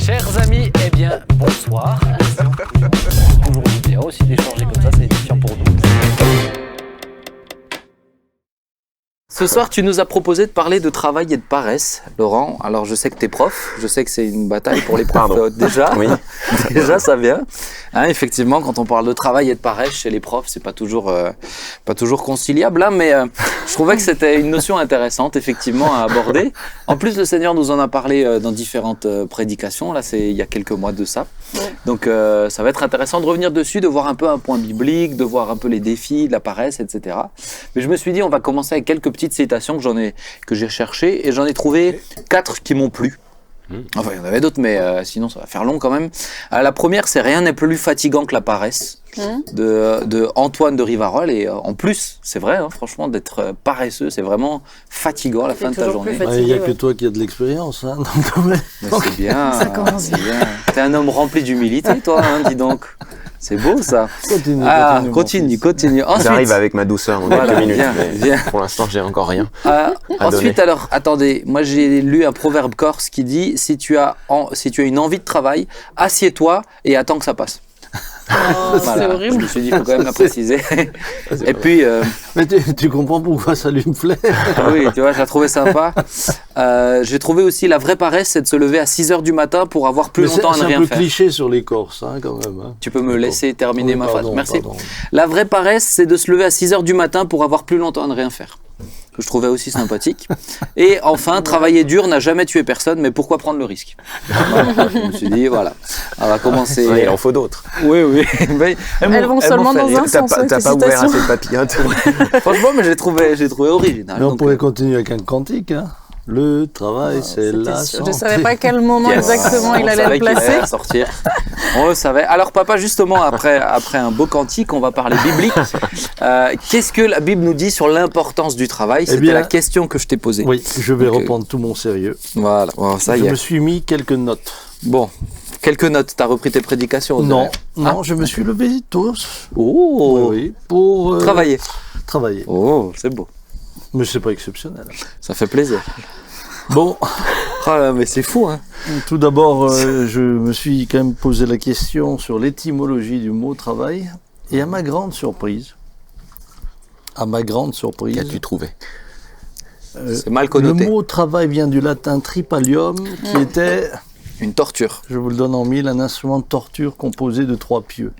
Chers amis, eh bien, bonsoir. Toujours bien aussi d'échanger comme ça, c'est édifiant pour nous. Ce soir, tu nous as proposé de parler de travail et de paresse, Laurent. Alors, je sais que tu es prof, je sais que c'est une bataille pour les profs déjà. Oui. Déjà, ça vient. Hein, effectivement, quand on parle de travail et de paresse chez les profs, c'est pas toujours conciliable, hein, mais je trouvais que c'était une notion intéressante, effectivement, à aborder. En plus, le Seigneur nous en a parlé dans différentes prédications. Là, c'est il y a quelques mois de ça. Donc, ça va être intéressant de revenir dessus, de voir un peu un point biblique, de voir un peu les défis de la paresse, etc. Mais je me suis dit, on va commencer avec quelques petites citations que j'ai recherchées et j'en ai trouvé 4 qui m'ont plu. Enfin, il y en avait d'autres, mais sinon ça va faire long quand même. La première, c'est rien n'est plus fatigant que la paresse, de Antoine de Rivarol. Et en plus, c'est vrai, hein, franchement, d'être paresseux, c'est vraiment fatigant à la fin de ta journée. Il n'y a que toi qui as de l'expérience. Hein, mais c'est bien. Ça commence bien. T'es un homme rempli d'humilité, toi, hein, dis donc. C'est beau ça. Continue. Ensuite, j'arrive avec ma douceur dans quelques minutes. Viens. Pour l'instant, j'ai encore rien. Ensuite, alors, attendez, moi j'ai lu un proverbe corse qui dit si tu as une envie de travail, assieds-toi et attends que ça passe. Oh, voilà. C'est horrible. Je me suis dit, il faut quand même la préciser. Et puis. Mais tu comprends pourquoi ça lui me plaît. Oui, tu vois, j'ai trouvé sympa. J'ai trouvé aussi la vraie paresse, c'est de se lever à 6h du matin pour avoir plus longtemps à ne rien faire. C'est un peu cliché sur les Corses, hein, quand même. Hein. Tu peux me laisser terminer ma phrase. Merci. La vraie paresse, c'est de se lever à 6h du matin pour avoir plus longtemps à ne rien faire. Que je trouvais aussi sympathique. Et enfin, travailler dur n'a jamais tué personne, mais pourquoi prendre le risque? Voilà. Je me suis dit, voilà, on va commencer. Il en faut d'autres. Oui. Elles vont seulement dans un sens. T'as pas ouvert assez de papillotes. Franchement, mais j'ai trouvé original. Mais on pourrait continuer avec un cantique, hein. Le travail, c'est la santé. Je ne savais pas à quel moment exactement il allait le placer. Sortir. On le savait. Alors papa, justement, après un beau cantique, on va parler biblique. Qu'est-ce que la Bible nous dit sur l'importance du travail? C'était la question que je t'ai posée. Oui, je vais reprendre tout mon sérieux. Voilà, bon, ça y est. Je me suis mis quelques notes. Bon, quelques notes. T'as repris tes prédications? Non, je me suis levé tôt. Oh, oui, pour travailler. Oh, c'est beau. Mais c'est pas exceptionnel. Ça fait plaisir. Bon. Mais c'est fou, hein. Tout d'abord, je me suis quand même posé la question sur l'étymologie du mot travail. Et à ma grande surprise. Qu'as-tu trouvé? C'est mal connoté. Le mot travail vient du latin tripalium, qui était... une torture. Je vous le donne en mille, un instrument de torture composé de 3 pieux.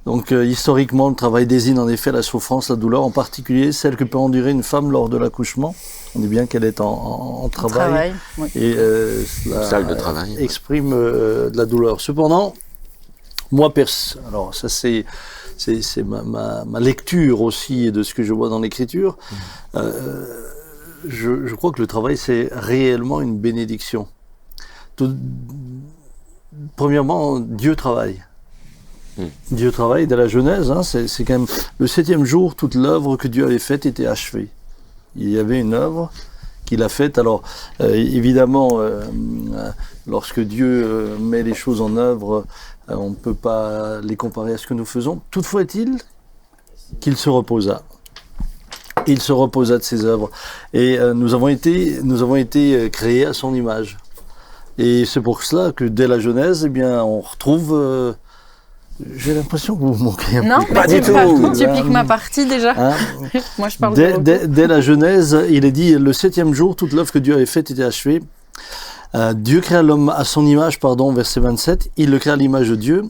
Donc, historiquement, le travail désigne en effet la souffrance, la douleur, en particulier celle que peut endurer une femme lors de l'accouchement. On dit bien qu'elle est en travail. Oui. Et cela salle de travail exprime de la douleur. Cependant, moi, alors ça c'est ma lecture aussi de ce que je vois dans l'Écriture. Je crois que le travail, c'est réellement une bénédiction. Premièrement, Dieu travaille. Dieu travaille dès la Genèse, hein, c'est quand même le 7e jour, toute l'œuvre que Dieu avait faite était achevée. Il y avait une œuvre qu'il a faite. Alors, évidemment, lorsque Dieu met les choses en œuvre, on ne peut pas les comparer à ce que nous faisons. Toutefois est-il qu'il se reposa. Il se reposa de ses œuvres. Et nous avons été créés à son image. Et c'est pour cela que dès la Genèse, eh bien, on retrouve... j'ai l'impression que vous manquez un peu. Non, pas du tout. Tu piques ma partie déjà. Hein? Moi, je parle dès la Genèse, il est dit, le 7e jour, toute l'œuvre que Dieu avait faite était achevée. Dieu créa l'homme à son image, verset 27. Il le créa à l'image de Dieu.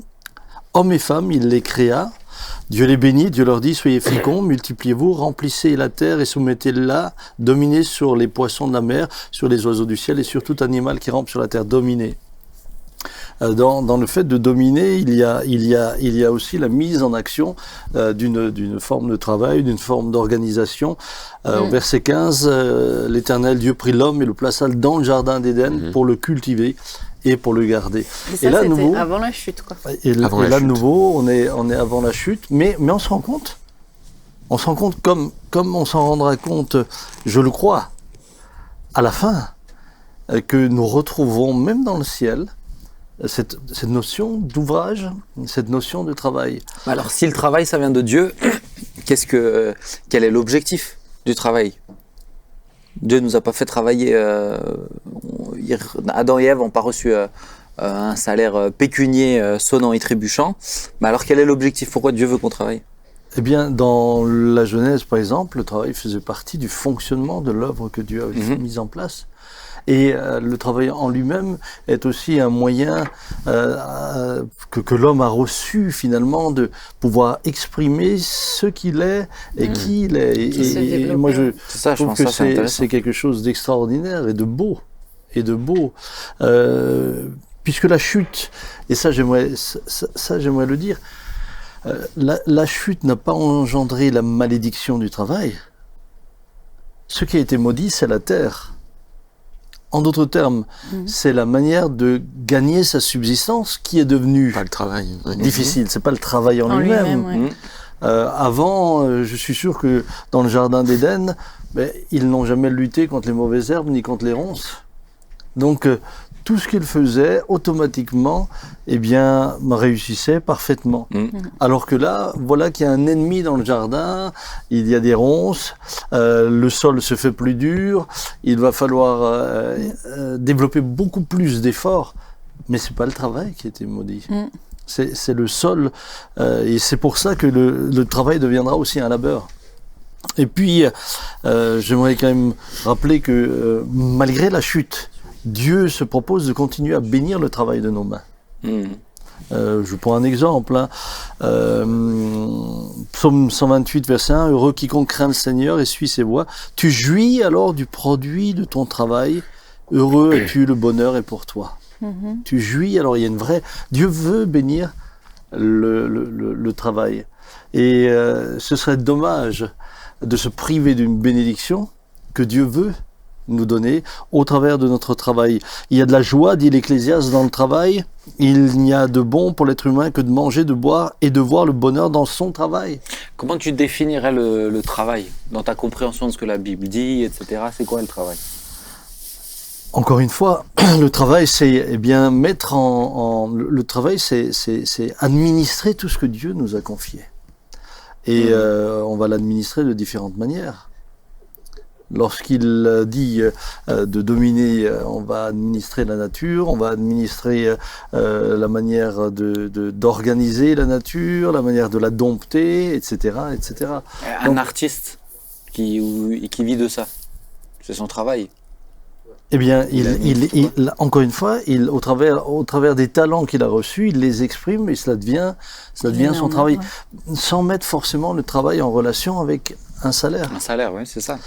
Hommes et femmes, il les créa. Dieu les bénit, Dieu leur dit, soyez féconds, multipliez-vous, remplissez la terre et soumettez-la, dominez sur les poissons de la mer, sur les oiseaux du ciel et sur tout animal qui rampe sur la terre, dominez. Dans le fait de dominer, il y a aussi la mise en action d'une forme de travail, d'une forme d'organisation. Au verset 15, l'Éternel Dieu prit l'homme et le plaça dans le jardin d'Éden pour le cultiver et pour le garder. Et ça, c'était nouveau, avant la chute, quoi. Et là, de nouveau, on est avant la chute, mais on se rend compte. On se rend compte comme on s'en rendra compte, je le crois, à la fin, que nous retrouvons même dans le ciel cette notion d'ouvrage, cette notion de travail. Alors, si le travail, ça vient de Dieu, quel est l'objectif du travail? Dieu ne nous a pas fait travailler. Adam et Ève n'ont pas reçu un salaire pécunier sonnant et trébuchant. Mais alors quel est l'objectif? Pourquoi Dieu veut qu'on travaille? Eh bien, dans la Genèse, par exemple, le travail faisait partie du fonctionnement de l'œuvre que Dieu avait mise en place. Et le travail en lui-même est aussi un moyen que l'homme a reçu finalement de pouvoir exprimer ce qu'il est et qui il est. Et moi, je trouve que c'est quelque chose d'extraordinaire et de beau. Puisque la chute, et ça j'aimerais le dire, la chute n'a pas engendré la malédiction du travail. Ce qui a été maudit, c'est la terre. En d'autres termes, c'est la manière de gagner sa subsistance qui est devenue pas le travail, difficile. C'est pas le travail en lui-même. Avant, je suis sûr que dans le jardin d'Éden, ils n'ont jamais lutté contre les mauvaises herbes ni contre les ronces. Donc, tout ce qu'ils faisaient, automatiquement, réussissait parfaitement. Alors que là, voilà qu'il y a un ennemi dans le jardin, il y a des ronces, le sol se fait plus dur, il va falloir développer beaucoup plus d'efforts. Mais c'est pas le travail qui a été maudit. C'est le sol, et c'est pour ça que le travail deviendra aussi un labeur. Et puis, j'aimerais quand même rappeler que malgré la chute, Dieu se propose de continuer à bénir le travail de nos mains. Je prends un exemple. Psaume 128, verset 1, « Heureux quiconque craint le Seigneur et suit ses voies. Tu jouis alors du produit de ton travail. Heureux es-tu, le bonheur est pour toi. » Tu jouis, alors il y a une vraie... Dieu veut bénir le travail. Et ce serait dommage de se priver d'une bénédiction que Dieu veut nous donner au travers de notre travail. Il y a de la joie, dit l'Ecclésiaste, dans le travail. Il n'y a de bon pour l'être humain que de manger, de boire et de voir le bonheur dans son travail. Comment tu définirais le travail dans ta compréhension de ce que la Bible dit, etc. C'est quoi le travail? Encore une fois, le travail, c'est mettre le travail, c'est administrer tout ce que Dieu nous a confié. Et on va l'administrer de différentes manières. Lorsqu'il dit de dominer, on va administrer la nature, on va administrer la manière d'organiser la nature, la manière de la dompter, etc., etc. Un artiste qui vit de ça, c'est son travail. Eh bien, encore une fois, au travers des talents qu'il a reçus, il les exprime et cela devient son travail, sans mettre forcément le travail en relation avec un salaire. Un salaire, oui, c'est ça.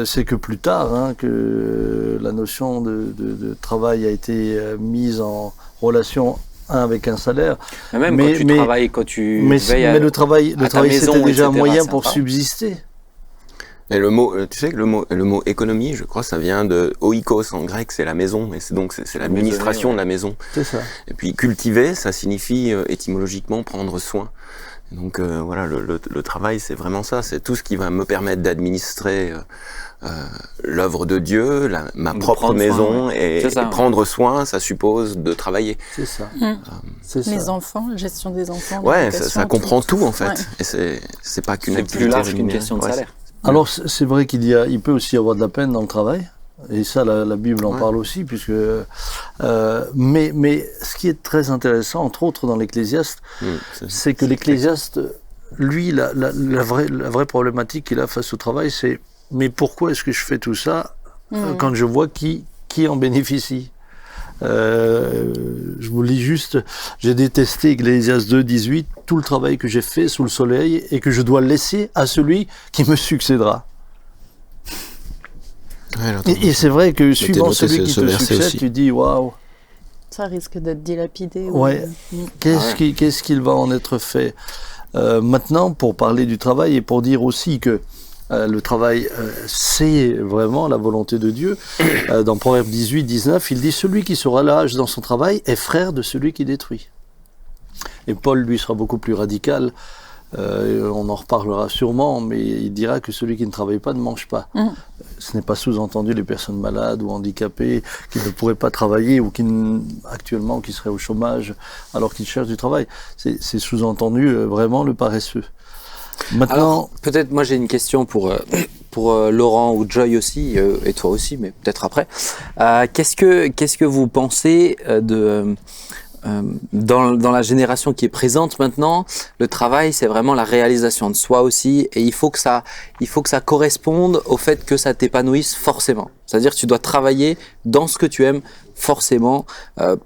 C'est que plus tard que la notion de travail a été mise en relation avec un salaire. Même quand tu travailles, quand tu veilles mais le travail c'était déjà un moyen pour subsister. Et le mot, tu sais que le mot économie, je crois, ça vient de oikos en grec, c'est la maison, et c'est l'administration de la maison. C'est ça. Et puis cultiver, ça signifie étymologiquement prendre soin. Et donc voilà, le travail, c'est vraiment ça, c'est tout ce qui va me permettre d'administrer l'œuvre de Dieu, ma propre maison, et prendre soin, ça suppose de travailler. C'est ça. Les enfants, la gestion des enfants. Ouais, ça comprend tout en fait. Et c'est pas qu'une activité plus large qu'une question de salaire. Alors c'est vrai il peut aussi y avoir de la peine dans le travail, et ça la Bible en parle aussi, puisque mais ce qui est très intéressant, entre autres dans l'Ecclésiaste, c'est que l'Ecclésiaste, lui, la vraie problématique qu'il a face au travail, c'est mais pourquoi est-ce que je fais tout ça quand je vois qui en bénéficie? Je vous lis juste, j'ai détesté Ecclésiaste 2, 18, tout le travail que j'ai fait sous le soleil et que je dois laisser à celui qui me succédera. Et c'est vrai que suivant celui qui te succède, aussi. Tu dis waouh. Ça risque d'être dilapidé. Ouais. Qu'est-ce qu'il va en être fait? Maintenant, pour parler du travail et pour dire aussi que le travail, c'est vraiment la volonté de Dieu. Dans Proverbe 18, 19, il dit « Celui qui se relâche dans son travail est frère de celui qui détruit ». Et Paul, lui, sera beaucoup plus radical. On en reparlera sûrement, mais il dira que celui qui ne travaille pas ne mange pas. Ce n'est pas sous-entendu les personnes malades ou handicapées qui ne pourraient pas travailler ou actuellement qui seraient au chômage alors qu'ils cherchent du travail. C'est sous-entendu vraiment le paresseux. Maintenant, Alors, peut-être, moi j'ai une question pour Laurent ou Joy aussi, et toi aussi, mais peut-être après. Qu'est-ce que vous pensez dans la génération qui est présente maintenant, le travail, c'est vraiment la réalisation de soi aussi, et il faut que ça corresponde au fait que ça t'épanouisse forcément. C'est-à-dire que tu dois travailler dans ce que tu aimes forcément,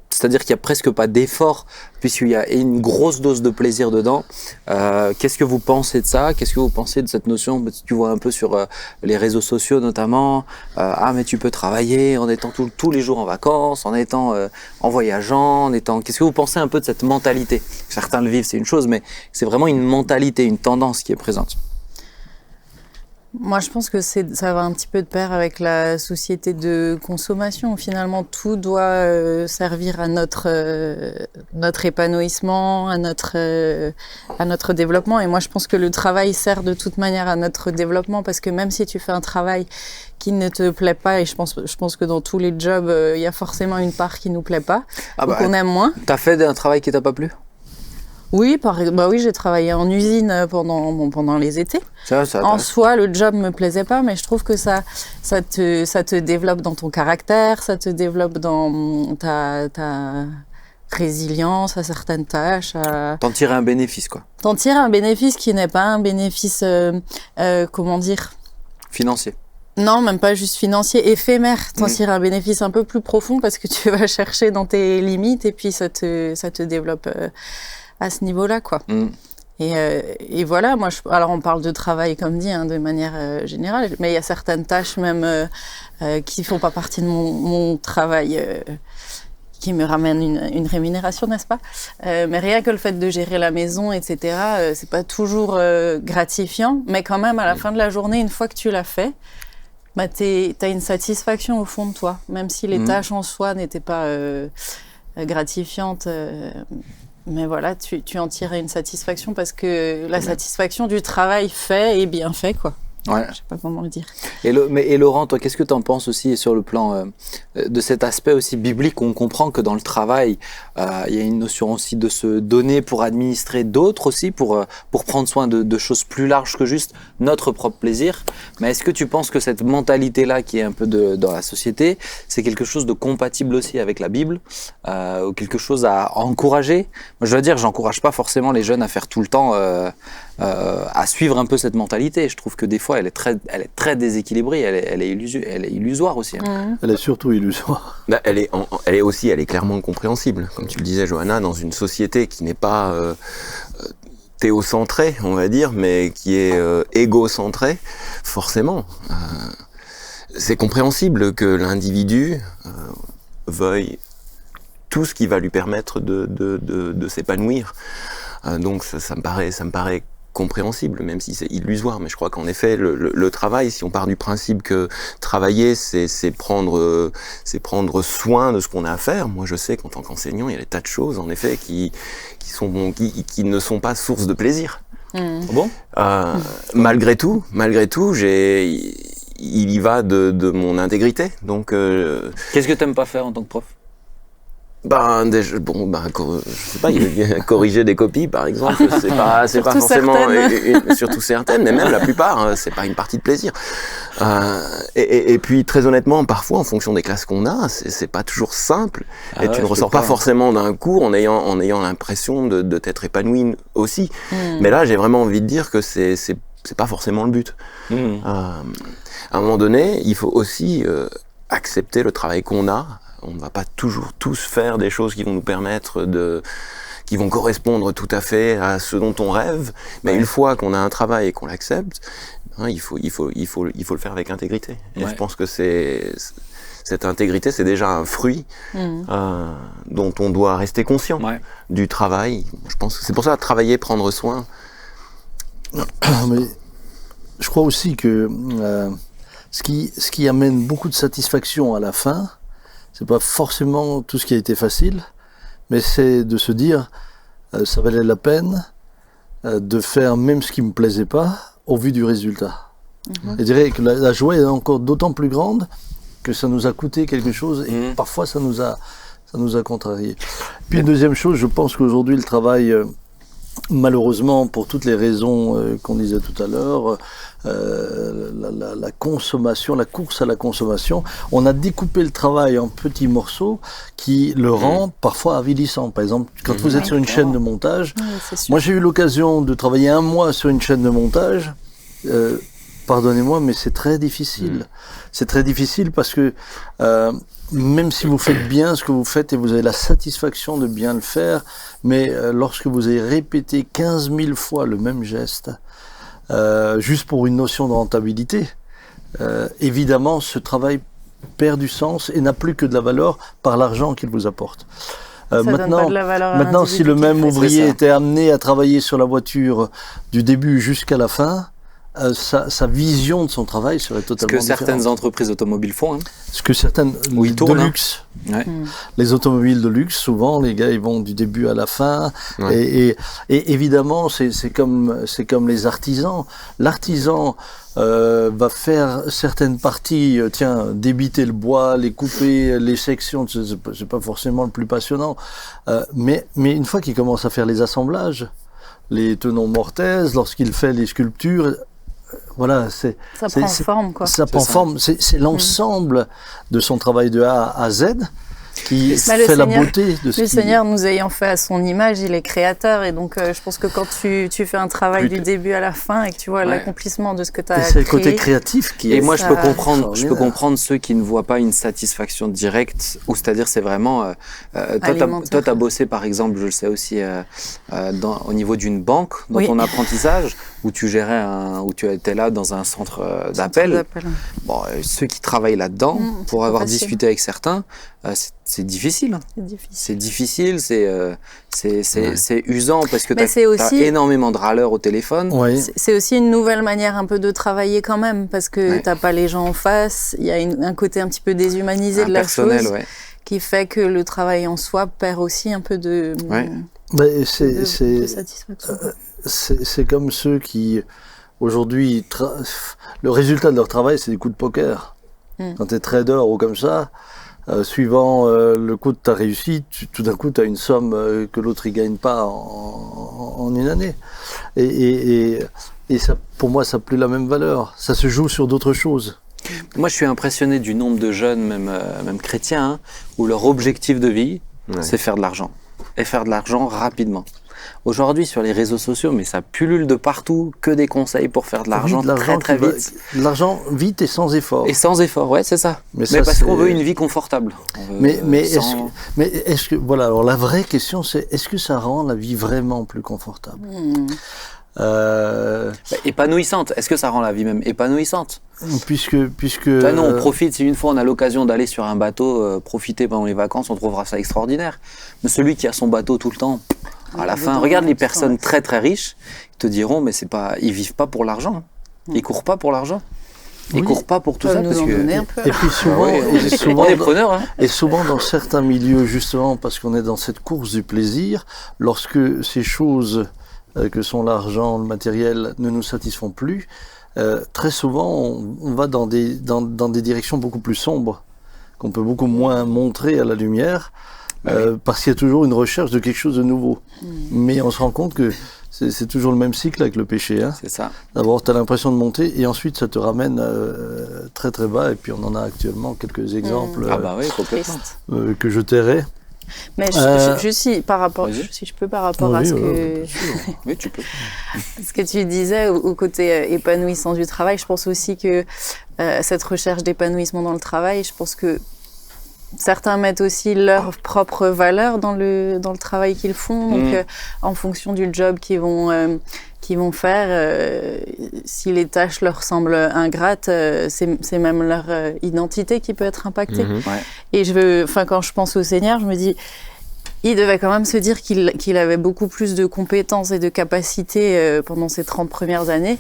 c'est-à-dire qu'il n'y a presque pas d'effort puisqu'il y a une grosse dose de plaisir dedans. Qu'est-ce que vous pensez de ça? Qu'est-ce que vous pensez de cette notion? Tu vois un peu sur les réseaux sociaux notamment, mais tu peux travailler en étant tous les jours en vacances, en étant en voyageant, en étant... Qu'est-ce que vous pensez un peu de cette mentalité? Certains le vivent, c'est une chose, mais c'est vraiment une mentalité, une tendance qui est présente. Moi, je pense que ça va un petit peu de pair avec la société de consommation. Finalement, tout doit servir à notre épanouissement, à notre développement. Et moi, je pense que le travail sert de toute manière à notre développement, parce que même si tu fais un travail qui ne te plaît pas, et je pense que dans tous les jobs, il y a forcément une part qui nous plaît pas, donc on aime moins. T'as fait un travail qui t'a pas plu? Oui, oui, j'ai travaillé en usine pendant les étés. En soi, le job me plaisait pas, mais je trouve que ça te développe dans ton caractère, ça te développe dans ta résilience à certaines tâches. T'en tirer un bénéfice, quoi. T'en tirer un bénéfice qui n'est pas un bénéfice, comment dire? Financier. Non, même pas juste financier, éphémère. T'en tires un bénéfice un peu plus profond parce que tu vas chercher dans tes limites et puis ça te développe à ce niveau-là, quoi. Et voilà, alors on parle de travail comme dit, hein, de manière générale, mais il y a certaines tâches même qui font pas partie de mon travail, qui me ramènent une rémunération, n'est-ce pas? Mais rien que le fait de gérer la maison, etc., c'est pas toujours gratifiant, mais quand même à la fin de la journée, une fois que tu l'as fait, bah t'as une satisfaction au fond de toi, même si les tâches en soi n'étaient pas gratifiantes. Mais voilà, tu en tires une satisfaction parce que la satisfaction du travail fait et bien fait, quoi. Ouais. Je sais pas comment le dire. Et Laurent, toi, qu'est-ce que tu en penses aussi sur le plan de cet aspect aussi biblique où on comprend que dans le travail, il y a une notion aussi de se donner pour administrer d'autres aussi, pour prendre soin de choses plus larges que juste notre propre plaisir. Mais est-ce que tu penses que cette mentalité-là qui est un peu dans la société, c'est quelque chose de compatible aussi avec la Bible, ou quelque chose à encourager? Moi, je dois dire, j'encourage pas forcément les jeunes à faire tout le temps... à suivre un peu cette mentalité. Je trouve que des fois, elle est très déséquilibrée, elle est illusoire aussi. Hein. Elle est surtout illusoire. Elle est clairement compréhensible. Comme tu le disais, Johanna, dans une société qui n'est pas théocentrée, on va dire, mais qui est égocentrée, forcément. C'est compréhensible que l'individu veuille tout ce qui va lui permettre de s'épanouir. Donc ça me paraît compréhensible, même si c'est illusoire, mais je crois qu'en effet, le travail, si on part du principe que travailler, c'est prendre soin de ce qu'on a à faire. Moi, je sais qu'en tant qu'enseignant, il y a des tas de choses, en effet, qui ne sont pas source de plaisir. Bon. Malgré tout, il y va de mon intégrité. Donc, qu'est-ce que t'aimes pas faire en tant que prof? Je sais pas, corriger des copies, par exemple, c'est pas forcément surtout certaines, mais même la plupart, c'est pas une partie de plaisir. Et puis, très honnêtement, parfois, en fonction des classes qu'on a, c'est pas toujours simple, et tu ne ressors pas forcément d'un cours en ayant l'impression de t'être épanoui aussi. Mais là, j'ai vraiment envie de dire que c'est pas forcément le but. À un moment donné, il faut aussi accepter le travail qu'on a. On ne va pas toujours tous faire des choses qui vont nous permettre qui vont correspondre tout à fait à ce dont on rêve. Mais une fois qu'on a un travail et qu'on l'accepte, il faut le faire avec intégrité. Et je pense que cette intégrité, c'est déjà un fruit dont on doit rester conscient du travail. Je pense que c'est pour ça, travailler, prendre soin. Mais je crois aussi que ce qui amène beaucoup de satisfaction à la fin, c'est pas forcément tout ce qui a été facile, mais c'est de se dire ça valait la peine de faire même ce qui me plaisait pas au vu du résultat. Je dirais que la joie est encore d'autant plus grande que ça nous a coûté quelque chose et parfois ça nous a contrariés. Puis une deuxième chose, je pense qu'aujourd'hui le travail malheureusement, pour toutes les raisons qu'on disait tout à l'heure, la consommation, la course à la consommation, on a découpé le travail en petits morceaux qui le rend parfois avilissant. Par exemple, quand vous êtes sur une chaîne de montage, moi j'ai eu l'occasion de travailler 1 mois sur une chaîne de montage. Pardonnez-moi, mais c'est très difficile. C'est très difficile parce que même si vous faites bien ce que vous faites et vous avez la satisfaction de bien le faire, mais lorsque vous avez répété 15 000 fois le même geste, juste pour une notion de rentabilité, évidemment, ce travail perd du sens et n'a plus que de la valeur par l'argent qu'il vous apporte. Maintenant, si le même ouvrier était amené à travailler sur la voiture du début jusqu'à la fin, sa vision de son travail serait totalement différente. Ce que certaines entreprises automobiles font. Hein. Ce que certaines de luxe. Ouais. Les automobiles de luxe, souvent, les gars, ils vont du début à la fin. Ouais. Et évidemment, c'est comme les artisans. L'artisan va faire certaines parties, débiter le bois, les couper, les sections. C'est pas forcément le plus passionnant. Mais une fois qu'il commence à faire les assemblages, les tenons mortaises, lorsqu'il fait les sculptures, voilà, ça prend forme, quoi. Ça prend forme. C'est l'ensemble de son travail de A à Z qui fait la beauté de ce Le Seigneur, nous ayant fait à son image, il est créateur. Et donc, je pense que quand tu fais un travail du début à la fin et que tu vois l'accomplissement de ce que tu as créé... C'est le côté créatif qui est... Et moi, je peux comprendre ceux qui ne voient pas une satisfaction directe, ou c'est-à-dire c'est vraiment... toi, tu as bossé, par exemple, je le sais aussi, au niveau d'une banque, dans ton apprentissage, où tu gérais où tu étais là dans un centre d'appel. Bon, ceux qui travaillent là-dedans, pour avoir discuté avec certains, c'est difficile. C'est difficile, c'est usant parce que tu as énormément de râleurs au téléphone. Oui. C'est aussi une nouvelle manière un peu de travailler quand même, parce que tu n'as pas les gens en face, il y a un côté un petit peu de la chose qui fait que le travail en soi perd aussi un peu de satisfaction. C'est comme ceux qui, aujourd'hui, le résultat de leur travail, c'est des coups de poker. Quand tu es trader ou comme ça, suivant le coup de ta réussite, tout d'un coup, tu as une somme que l'autre ne gagne pas en une année. Et ça, pour moi, ça n'a plus la même valeur. Ça se joue sur d'autres choses. Moi, je suis impressionné du nombre de jeunes, même chrétiens, où leur objectif de vie, c'est faire de l'argent. Et faire de l'argent rapidement. Aujourd'hui, sur les réseaux sociaux, mais ça pullule de partout, que des conseils pour faire de l'argent très vite. L'argent vite et sans effort. Et sans effort, ouais, c'est ça. Mais parce qu'on veut une vie confortable. Est-ce que voilà, alors la vraie question, c'est est-ce que ça rend la vie vraiment plus confortable épanouissante. Est-ce que ça rend la vie même épanouissante ? Puisque nous, on profite. Si une fois on a l'occasion d'aller sur un bateau, profiter pendant les vacances, on trouvera ça extraordinaire. Mais celui qui a son bateau tout le temps, à la fin, regarde les personnes très très riches, ils te diront, mais ils vivent pas pour l'argent. Ils courent pas pour l'argent. Ils courent pas pour tout ça parce que. Et puis souvent, on est preneurs. Hein. Et souvent dans certains milieux, justement, parce qu'on est dans cette course du plaisir, lorsque ces choses que sont l'argent, le matériel, ne nous satisfont plus, très souvent on va dans des directions beaucoup plus sombres, qu'on peut beaucoup moins montrer à la lumière, parce qu'il y a toujours une recherche de quelque chose de nouveau. Mais on se rend compte que c'est toujours le même cycle avec le péché. Hein. C'est ça. D'abord, tu as l'impression de monter, et ensuite ça te ramène très très bas, et puis on en a actuellement quelques exemples que je tairai. Mais si par rapport à ce que oui, tu peux. Ce que tu disais au côté épanouissant du travail, je pense aussi que cette recherche d'épanouissement dans le travail, je pense que certains mettent aussi leur propre valeur dans le travail qu'ils font, donc en fonction du job qu'ils vont faire, si les tâches leur semblent ingrates, c'est même leur identité qui peut être impactée. Et quand je pense au Seigneur, je me dis, il devait quand même se dire qu'il avait beaucoup plus de compétences et de capacités pendant ses 30 premières années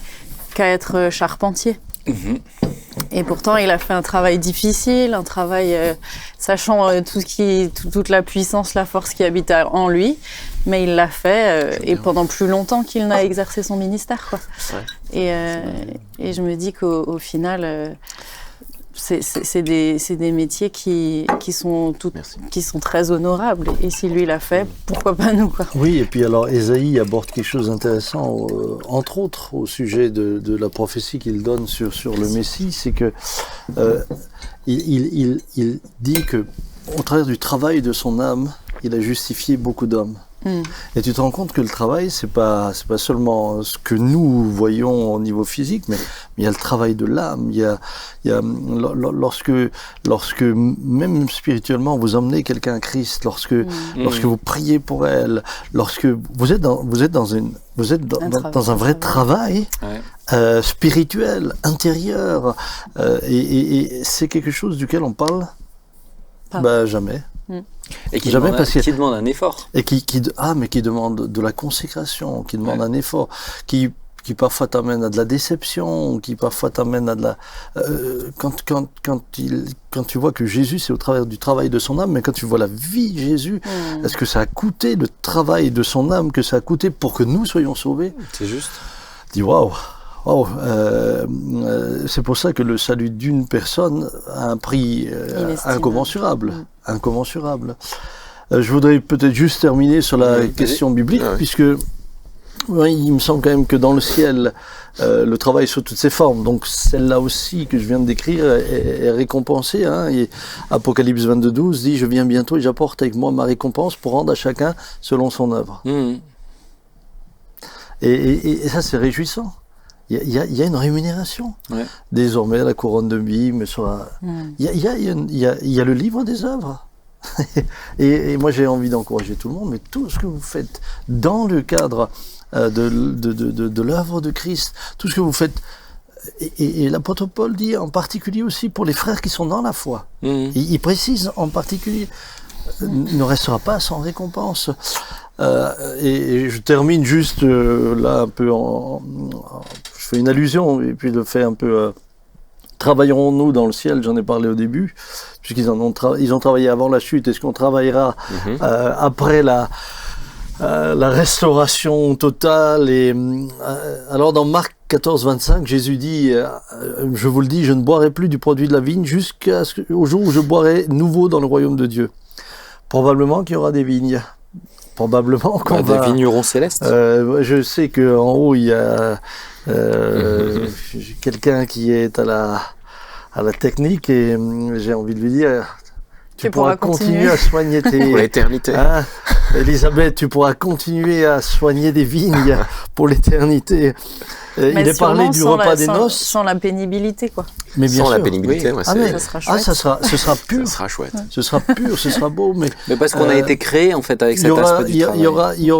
qu'à être charpentier. Et pourtant, il a fait un travail difficile, un travail sachant toute la puissance, la force qui habite en lui, mais il l'a fait et pendant plus longtemps qu'il n'a exercé son ministère, quoi. Et je me dis qu'au final, c'est des métiers qui sont très honorables. Et si lui l'a fait, pourquoi pas nous, quoi. Oui, et puis alors Ésaïe aborde quelque chose d'intéressant, entre autres au sujet de la prophétie qu'il donne sur le Messie, c'est que il dit que au travers du travail de son âme, il a justifié beaucoup d'hommes. Et tu te rends compte que le travail, c'est pas seulement ce que nous voyons au niveau physique, mais il y a le travail de l'âme. Lorsque même spirituellement vous emmenez quelqu'un à Christ, lorsque vous priez pour elle, lorsque vous êtes dans un vrai travail spirituel, intérieur, et c'est quelque chose duquel on parle jamais. Et qui demande un effort. Et qui demande de la consécration, qui demande un effort, qui parfois t'amène à de la déception, qui parfois t'amène à de la... Quand tu vois que Jésus, c'est au travers du travail de son âme, mais quand tu vois la vie de Jésus, est-ce que ça a coûté le travail de son âme, que ça a coûté pour que nous soyons sauvés? C'est juste. Dis waouh. C'est pour ça que le salut d'une personne a un prix incommensurable. Je voudrais peut-être juste terminer sur la question biblique, puisque il me semble quand même que dans le ciel, le travail sous toutes ses formes, donc celle-là aussi que je viens de décrire est récompensée. Et Apocalypse 22:12 dit « Je viens bientôt et j'apporte avec moi ma récompense pour rendre à chacun selon son œuvre. Et ça, c'est réjouissant. Il y a une rémunération. Désormais, la couronne de bime sera... Il y a le livre des œuvres. et moi, j'ai envie d'encourager tout le monde, mais tout ce que vous faites dans le cadre de l'œuvre de Christ, tout ce que vous faites... Et l'apôtre Paul dit en particulier aussi pour les frères qui sont dans la foi. Il précise en particulier, ne restera pas sans récompense. Et je termine juste là un peu je fais une allusion et puis le fait un peu travaillerons-nous dans le ciel, j'en ai parlé au début, puisqu'ils ils ont travaillé avant la chute. Est-ce qu'on travaillera après la restauration totale? Et alors dans Marc 14:25, Jésus dit je vous le dis, je ne boirai plus du produit de la vigne jusqu'au jour où je boirai nouveau dans le royaume de Dieu. Probablement qu'il y aura des vignes. Probablement qu'on va... Des vignerons célestes. Je sais qu'en haut, il y a quelqu'un qui est à la technique et j'ai envie de lui dire... Tu pourras continuer à soigner tes... Pour l'éternité. Elisabeth, tu pourras continuer à soigner des vignes pour l'éternité. Il est parlé du repas des noces. Sans la pénibilité, quoi. Mais bien sans sûr. la pénibilité, ça sera chouette. Ce sera pur. Ça sera chouette. Ce sera pur, ce sera beau. Mais parce qu'on a été créé, en fait, avec cet aspect du travail. Il y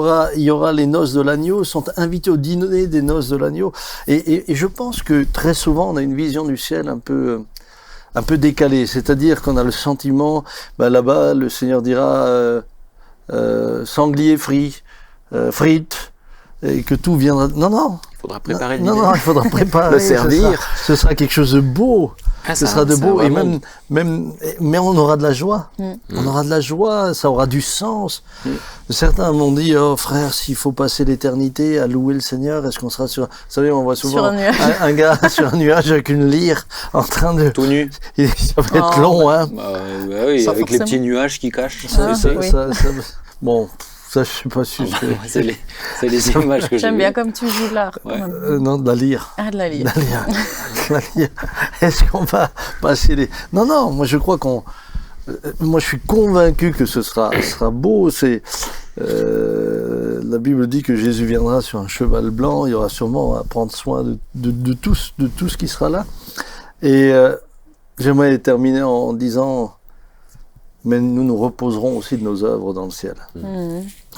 aura les noces de l'agneau, sont invités au dîner des noces de l'agneau. Et je pense que très souvent, on a une vision du ciel un peu décalée. C'est-à-dire qu'on a le sentiment, là-bas, le Seigneur dira sanglier frit, frites, et que tout viendra... Non. Il faudra préparer le Non, il faudra préparer. le servir. Ce sera quelque chose de beau. Ce sera de beau. Et mais on aura de la joie. On aura de la joie, ça aura du sens. Certains m'ont dit, oh frère, s'il faut passer l'éternité à louer le Seigneur, est-ce qu'on sera sur... Vous savez, on voit souvent un gars sur un nuage avec une lyre en train de... Tout nu. Ça va être long, hein. Oui, avec forcément. Les petits nuages qui cachent. Bon... Ça, je suis pas sûr. C'est les images que j'aime bien comme tu joues l'art. Non, de la lyre. Ah, de la lyre. Est-ce qu'on va passer les... Non, moi je crois moi je suis convaincu que ce sera beau. La Bible dit que Jésus viendra sur un cheval blanc. Il y aura sûrement à prendre soin de tout ce qui sera là. Et j'aimerais terminer en disant... Mais nous reposerons aussi de nos œuvres dans le ciel.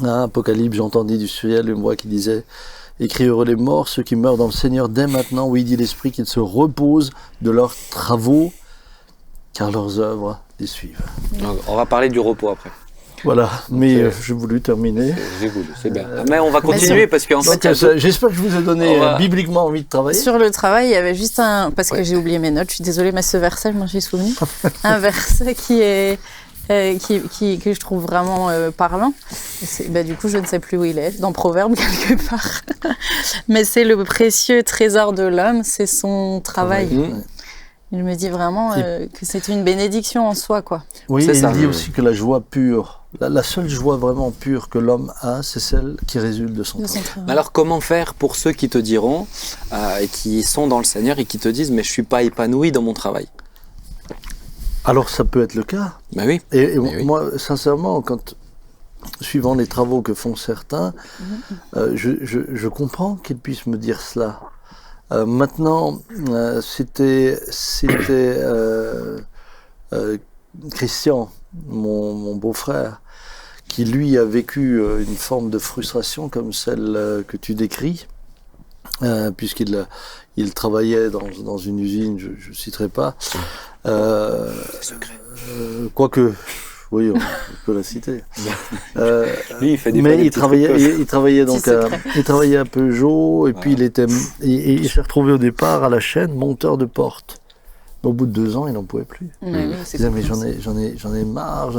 Apocalypse, j'entendis du ciel une voix qui disait « Écris heureux les morts, ceux qui meurent dans le Seigneur dès maintenant. Oui, dit l'Esprit, qu'ils se reposent de leurs travaux, car leurs œuvres les suivent. » On va parler du repos après. Voilà, mais j'ai voulu terminer. J'ai voulu, c'est bien. Mais on va continuer parce qu'en fait... J'espère que je vous ai donné bibliquement envie de travailler. Sur le travail, il y avait juste parce que j'ai oublié mes notes, je suis désolée, mais ce verset, je m'en suis souvenu. Un verset que je trouve vraiment parlant. Du coup, je ne sais plus où il est, dans Proverbes quelque part. Mais c'est le précieux trésor de l'homme, c'est son travail. Il me dit vraiment que c'est une bénédiction en soi, quoi. Oui, C'est il ça. dit aussi que la joie pure, la seule joie vraiment pure que l'homme a, c'est celle qui résulte de son De travail. son travail. Alors comment faire pour ceux qui te diront, et qui sont dans le Seigneur et qui te disent mais je suis pas épanoui dans mon travail? Alors ça peut être le cas. Ben oui. Et oui. moi, sincèrement, suivant les travaux que font certains, je comprends qu'ils puissent me dire cela. Maintenant, c'était Christian, mon beau-frère, qui lui a vécu une forme de frustration comme celle que tu décris, puisqu'il travaillait dans une usine, je ne citerai pas. Quoique, oui, on peut la citer. Lui, il fait des mais il travaillait donc il travaillait à Peugeot et puis il s'est retrouvé au départ à la chaîne monteur de porte. Au bout de 2 ans, il n'en pouvait plus. Oui, Il disait mais j'en ai marre,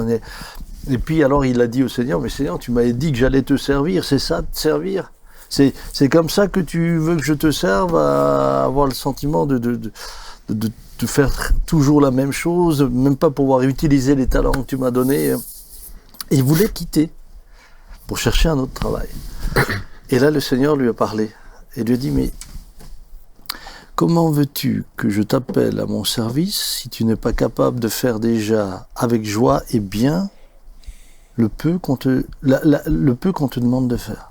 Et puis alors il a dit au Seigneur, mais Seigneur, tu m'avais dit que j'allais te servir, c'est ça, te servir. C'est comme ça que tu veux que je te serve, à avoir le sentiment de faire toujours la même chose, même pas pouvoir utiliser les talents que tu m'as donnés. Et il voulait quitter pour chercher un autre travail. Et là, le Seigneur lui a parlé et lui a dit, mais comment veux-tu que je t'appelle à mon service si tu n'es pas capable de faire déjà avec joie et bien le peu qu'on te demande de faire?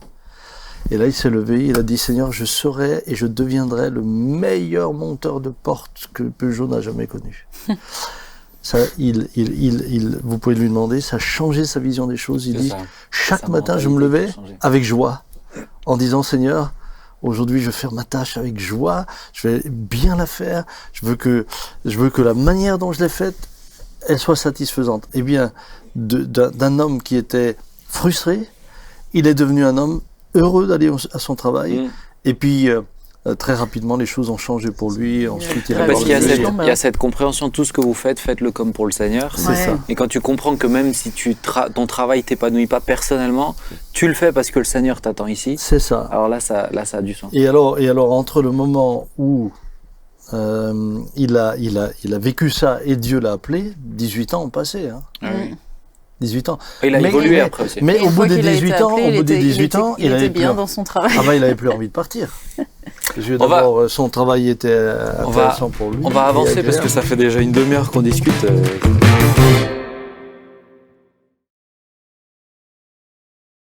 Et là, il s'est levé, il a dit, Seigneur, je serai et je deviendrai le meilleur monteur de porte que Peugeot n'a jamais connu. Ça, vous pouvez lui demander, ça a changé sa vision des choses. Il dit, chaque matin, je me levais avec joie, en disant, Seigneur, aujourd'hui, je vais faire ma tâche avec joie, je vais bien la faire, je veux que la manière dont je l'ai faite, elle soit satisfaisante. Eh bien, d'un homme qui était frustré, il est devenu un homme heureux d'aller à son travail. Et puis, très rapidement, les choses ont changé pour lui. Ensuite, parce qu'il y a cette compréhension, tout ce que vous faites, faites-le comme pour le Seigneur. C'est ça. Et quand tu comprends que même si ton travail t'épanouit pas personnellement, tu le fais parce que le Seigneur t'attend ici. C'est ça. Alors là, ça a du sens. Et alors entre le moment où il a vécu ça et Dieu l'a appelé, 18 ans ont passé. Hein. Oui. 18 ans. Et il a évolué après aussi. Mais au bout des 18 ans, il était bien dans son travail. Ah ben, il avait plus envie de partir. D'abord, son travail était intéressant pour lui. On va avancer parce que ça fait déjà une demi-heure qu'on discute.